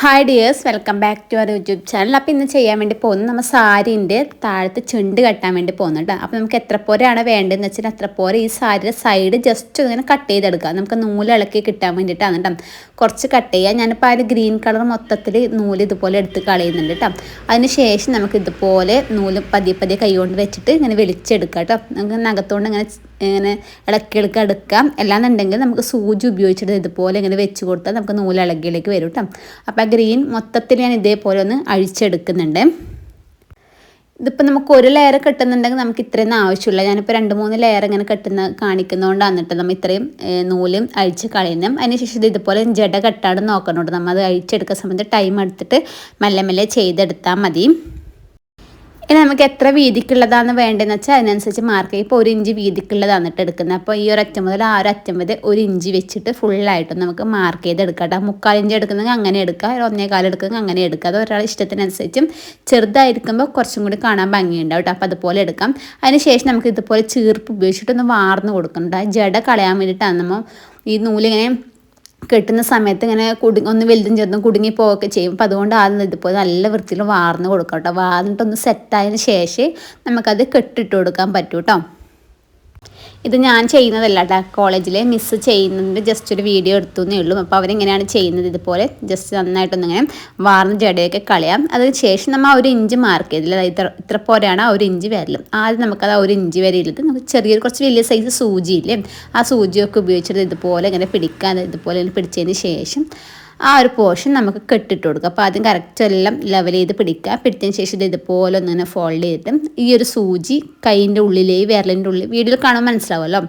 Hi dears, welcome back to our YouTube channel. അപ്പോൾ ഇന്ന് ചെയ്യാൻ വേണ്ടി പോകുന്നത് നമ്മൾ സാരീൻ്റെ താഴത്ത് ചുണ്ട് കെട്ടാൻ വേണ്ടി പോകുന്നുണ്ട്. അപ്പോൾ നമുക്ക് എത്ര പോരെയാണ് വേണ്ടതെന്ന് വെച്ചാൽ അത്ര പോരെ ഈ സാരിയുടെ സൈഡ് ജസ്റ്റ് ഇങ്ങനെ കട്ട് ചെയ്തെടുക്കുക. നമുക്ക് നൂലിളക്കി കിട്ടാൻ വേണ്ടിയിട്ടാണ് കേട്ടോ. കുറച്ച് കട്ട് ചെയ്യുക. ഞാനിപ്പോൾ അതിൽ ഗ്രീൻ കളർ മൊത്തത്തിൽ നൂല് ഇതുപോലെ എടുത്ത് കളയുന്നുണ്ട് കേട്ടോ. അതിന് ശേഷം നമുക്ക് ഇതുപോലെ നൂല് പതിയെ പതിയെ കൈ കൊണ്ട് വെച്ചിട്ട് ഇങ്ങനെ വലിച്ചെടുക്കുക കേട്ടോ. നമുക്ക് നഖത്തോണ്ട് ഇങ്ങനെ ഇളക്കിയെടുക്കുക എടുക്കാം. അല്ലാന്നുണ്ടെങ്കിൽ നമുക്ക് സൂചി ഉപയോഗിച്ചിട്ട് ഇതുപോലെ ഇങ്ങനെ വെച്ച് കൊടുത്താൽ നമുക്ക് നൂലിളകിയിലേക്ക് വരും കേട്ടോ. അപ്പോൾ ഗ്രീൻ മൊത്തത്തിൽ ഞാൻ ഇതേപോലെ ഒന്ന് അഴിച്ചെടുക്കുന്നുണ്ട്. ഇതിപ്പോൾ നമുക്ക് ഒരു ലെയർ കെട്ടുന്നുണ്ടെങ്കിൽ നമുക്ക് ഇത്രയൊന്നും ആവശ്യമില്ല. ഞാനിപ്പോൾ 2-3 ലെയർ ഇങ്ങനെ കാണിക്കുന്നതുകൊണ്ടാണ് കേട്ടോ നമ്മൾ ഇത്രയും നൂലും അഴിച്ച് കളയുന്നത്. അതിനുശേഷം ഇത് ഇതുപോലെ ജട കെട്ടാണ്ട് നോക്കണോട്ട് നമ്മൾ അത് അഴിച്ചെടുക്കുന്ന സമയത്ത് ടൈം എടുത്തിട്ട് മെല്ലെ മെല്ലെ ചെയ്തെടുത്താൽ മതി. ഇനി നമുക്ക് എത്ര വീതിക്കുള്ളതാണ് വേണ്ടതെന്ന് വെച്ചാൽ അതിനനുസരിച്ച് മാർക്ക് ചെയ്യും. ഇപ്പോൾ 1 ഇഞ്ച് വീതിക്കുള്ളതാണ് എടുക്കുന്നത്. അപ്പോൾ ഈ ഒരറ്റം മുതൽ ആ ഒരറ്റം വരെ 1 ഇഞ്ച് വെച്ചിട്ട് ഫുള്ളായിട്ടും നമുക്ക് മാർക്ക് ചെയ്തെടുക്കാം കേട്ടോ. 3/4 ഇഞ്ച് എടുക്കുന്നെങ്കിൽ അങ്ങനെ എടുക്കുക, 1.25 എടുക്കുന്നെങ്കിൽ അങ്ങനെ എടുക്കുക. അത് ഒരാളുടെ ഇഷ്ടത്തിനനുസരിച്ചും ചെറുതായിരിക്കുമ്പോൾ കുറച്ചും കൂടി കാണാൻ ഭംഗിയുണ്ടാവും കേട്ടോ. അപ്പോൾ അതുപോലെ എടുക്കാം. അതിന് ശേഷം നമുക്ക് ഇതുപോലെ ചീർപ്പ് ഉപയോഗിച്ചിട്ടൊന്ന് വാർന്ന് കൊടുക്കണം. ജട കളയാൻ വേണ്ടിയിട്ടാണ് നമ്മൾ ഈ നൂലിങ്ങനെ കെട്ടുന്ന സമയത്ത് ഇങ്ങനെ ഒന്ന് വലുതും ചെറുതും കുടുങ്ങി പോവുകയൊക്കെ ചെയ്യും. അപ്പോൾ അതുകൊണ്ട് ആദ്യം ഇതുപോലെ നല്ല വൃത്തിയിൽ വാർന്ന് കൊടുക്കാം കേട്ടോ. വാർന്നിട്ടൊന്ന് സെറ്റായതിന് ശേഷം നമുക്കത് കെട്ടിട്ട് കൊടുക്കാൻ പറ്റും കേട്ടോ. ഇത് ഞാൻ ചെയ്യുന്നതല്ല കേട്ടോ. കോളേജിലെ മിസ്സ് ചെയ്യുന്നതിൻ്റെ ജസ്റ്റ് ഒരു വീഡിയോ എടുത്തുന്നേ ഉള്ളൂ. അപ്പോൾ അവരെങ്ങനെയാണ് ചെയ്യുന്നത് ഇതുപോലെ ജസ്റ്റ് നന്നായിട്ടൊന്നിങ്ങനെ വാർന്ന് ജടയൊക്കെ കളയാം. അതിന് ശേഷം നമ്മൾ ആ 1 ഇഞ്ച് മാർക്ക് ചെയ്തില്ല, ഇത്ര പോലെയാണ് ആ 1 ഇഞ്ച് വരലും. ആദ്യം നമുക്കത് ആ 1 ഇഞ്ച് വരയിലിട്ട് നമുക്ക് ചെറിയൊരു കുറച്ച് വലിയ സൈസ് സൂചിയില്ലേ, ആ സൂചിയൊക്കെ ഉപയോഗിച്ചിട്ട് ഇതുപോലെ ഇങ്ങനെ പിടിക്കാൻ ഇതുപോലെ പിടിച്ചതിന് ശേഷം ആ ഒരു പോർഷൻ നമുക്ക് കെട്ടിട്ട് കൊടുക്കുക. അപ്പോൾ ആദ്യം കറക്റ്റ് എല്ലാം ലെവൽ ചെയ്ത് പിടിക്കുക. പിടിച്ചതിന് ശേഷം ഇത് ഇതുപോലെ ഒന്നിങ്ങനെ ഫോൾഡ് ചെയ്തിട്ട് ഈ ഒരു സൂചി കൈയിൻ്റെ ഉള്ളിലേ വിരലിൻ്റെ ഉള്ളിൽ വീഡിയോയിൽ കാണാൻ മനസ്സിലാവുമല്ലോ,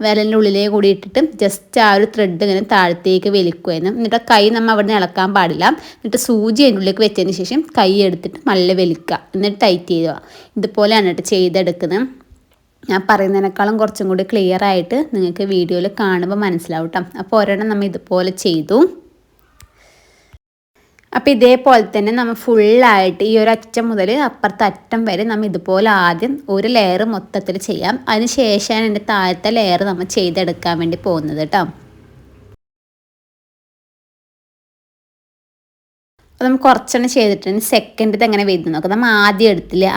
വിരലിൻ്റെ ഉള്ളിലേ കൂടി ഇട്ടിട്ട് ജസ്റ്റ് ആ ഒരു ത്രെഡ് ഇങ്ങനെ താഴത്തേക്ക് വലിക്കുമായിരുന്നു. എന്നിട്ട് കൈ നമ്മൾ അവിടെ നിന്ന് ഇളക്കാൻ പാടില്ല. എന്നിട്ട് സൂചി അതിൻ്റെ ഉള്ളിലേക്ക് വെച്ചതിന് ശേഷം കൈ എടുത്തിട്ട് നല്ല വലിക്കുക, എന്നിട്ട് ടൈറ്റ് ചെയ്യുക. ഇതുപോലെയാണ് കേട്ടോ ചെയ്തെടുക്കുന്നത്. ഞാൻ പറയുന്നതിനേക്കാളും കുറച്ചും കൂടി ക്ലിയർ ആയിട്ട് നിങ്ങൾക്ക് വീഡിയോയിൽ കാണുമ്പോൾ മനസ്സിലാവും കേട്ടോ. അപ്പോൾ ഒരെണ്ണം നമ്മൾ ഇതുപോലെ ചെയ്തു. അപ്പോൾ ഇതേപോലെ തന്നെ നമ്മൾ ഫുള്ളായിട്ട് ഈ ഒരു അറ്റം മുതൽ അപ്പുറത്തെ അറ്റം വരെ നമ്മൾ ഇതുപോലെ ആദ്യം ഒരു ലെയർ മൊത്തത്തിൽ ചെയ്യാം. അതിന് ശേഷമാണ് എൻ്റെ താഴത്തെ ലെയർ നമ്മൾ ചെയ്തെടുക്കാൻ വേണ്ടി പോകുന്നത് കേട്ടോ. അപ്പോൾ നമുക്ക് കുറച്ചെണ്ണം ചെയ്തിട്ടുണ്ട്. സെക്കൻഡ് എങ്ങനെ വരുന്നത് നോക്കാം. നമ്മൾ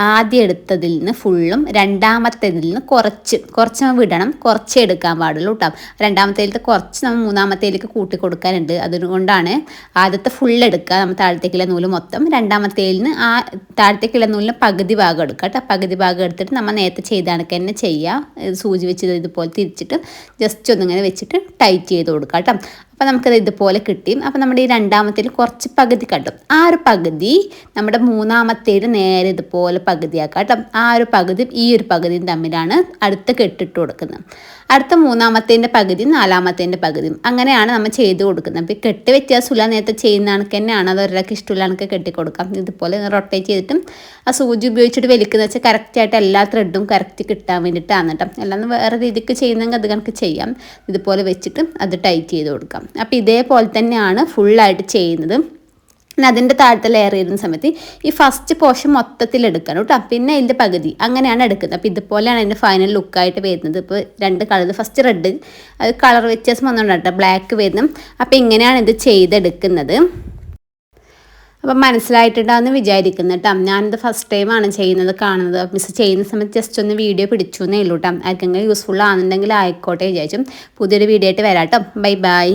ആദ്യം എടുത്തതിൽ നിന്ന് ഫുള്ളും രണ്ടാമത്തേതിൽ നിന്ന് കുറച്ച് നമ്മൾ വിടണം, കുറച്ച് എടുക്കാൻ പാടുള്ളൂ കേട്ടോ. രണ്ടാമത്തേലത്തെ കുറച്ച് നമ്മൾ മൂന്നാമത്തേലേക്ക് കൂട്ടി കൊടുക്കാനുണ്ട്. അതുകൊണ്ടാണ് ആദ്യത്തെ ഫുൾ എടുക്കുക, നമ്മൾ താഴത്തേക്കുള്ള നൂല് മൊത്തം. രണ്ടാമത്തേലിൽ നിന്ന് ആ താഴത്തേക്കുള്ള നൂലിന് പകുതി ഭാഗം എടുക്കുക കേട്ടോ. പകുതി ഭാഗം എടുത്തിട്ട് നമ്മൾ നേരത്തെ ചെയ്ത കണക്ക് തന്നെ ചെയ്യുക. സൂചി വെച്ച് ഇതുപോലെ തിരിച്ചിട്ട് ജസ്റ്റ് ഒന്നിങ്ങനെ വെച്ചിട്ട് ടൈറ്റ് ചെയ്ത് കൊടുക്കുക കേട്ടോ. അപ്പോൾ നമുക്കത് ഇതുപോലെ കിട്ടിയും. അപ്പോൾ നമ്മുടെ ഈ രണ്ടാമത്തേൽ കുറച്ച് പകുതി കട്ടും. ആ ഒരു പകുതി നമ്മുടെ മൂന്നാമത്തേൽ നേരെ ഇതുപോലെ പകുതിയാക്കാം കേട്ടോ. ആ ഒരു പകുതിയും ഈ ഒരു പകുതിയും തമ്മിലാണ് അടുത്ത കെട്ടിട്ട് കൊടുക്കുന്നത്. അടുത്ത മൂന്നാമത്തേൻ്റെ പകുതിയും നാലാമത്തേൻ്റെ പകുതിയും അങ്ങനെയാണ് നമ്മൾ ചെയ്ത് കൊടുക്കുന്നത്. അപ്പോൾ ഈ കെട്ട് വ്യത്യാസമില്ല, നേരത്തെ ചെയ്യുന്ന കണക്ക് തന്നെയാണ്. അത് ഒരാൾക്ക് ഇഷ്ടമുള്ള കണക്ക് കെട്ടിക്കൊടുക്കാം. ഇതുപോലെ റൊട്ടേറ്റ് ചെയ്തിട്ടും ആ സൂചി ഉപയോഗിച്ചിട്ട് വലിക്കുന്ന വെച്ചാൽ കറക്റ്റായിട്ട് എല്ലാ ത്രെഡും കറക്റ്റ് കിട്ടാൻ വേണ്ടിയിട്ടാണ് കേട്ടോ. എല്ലാം വേറെ രീതിക്ക് ചെയ്യുന്നെങ്കിൽ അത് കണക്ക് ചെയ്യാം. ഇതുപോലെ വെച്ചിട്ട് അത് ടൈറ്റ് ചെയ്ത് കൊടുക്കാം. അപ്പോൾ ഇതേപോലെ തന്നെയാണ് ഫുള്ളായിട്ട് ചെയ്യുന്നത്. പിന്നെ അതിൻ്റെ താഴത്തെ ലെയർ ചെയ്യുന്ന സമയത്ത് ഈ ഫസ്റ്റ് പോർഷൻ മൊത്തത്തിൽ എടുക്കണം കേട്ടോ. പിന്നെ ഇതിൻ്റെ പകുതി അങ്ങനെയാണ് എടുക്കുന്നത്. അപ്പോൾ ഇതുപോലെയാണ് അതിൻ്റെ ഫൈനൽ ലുക്കായിട്ട് വരുന്നത്. ഇപ്പോൾ 2 കളർ, ഫസ്റ്റ് റെഡ്, അത് കളർ വ്യത്യാസം വന്നുകൊണ്ട് കേട്ടോ ബ്ലാക്ക് വരുന്നത്. അപ്പോൾ ഇങ്ങനെയാണ് ഇത് ചെയ്തെടുക്കുന്നത്. അപ്പം മനസ്സിലായിട്ടുണ്ടാകുമെന്ന് വിചാരിക്കുന്നു കേട്ടോ. ഞാനിത് ഫസ്റ്റ് ടൈമാണ് ചെയ്യുന്നത്, കാണുന്നത്. മിസ് ചെയ്യുന്ന സമയത്ത് ജസ്റ്റ് ഒന്ന് വീഡിയോ പിടിച്ചു എന്നേ ഉള്ളൂ കേട്ടോ. ആർക്കെങ്കിലും യൂസ്ഫുൾ ആണെന്നുണ്ടെങ്കിൽ ആയിക്കോട്ടെ വിചാരിച്ചും. പുതിയൊരു വീഡിയോ ആയിട്ട് വരാം കേട്ടോ. Bye bye.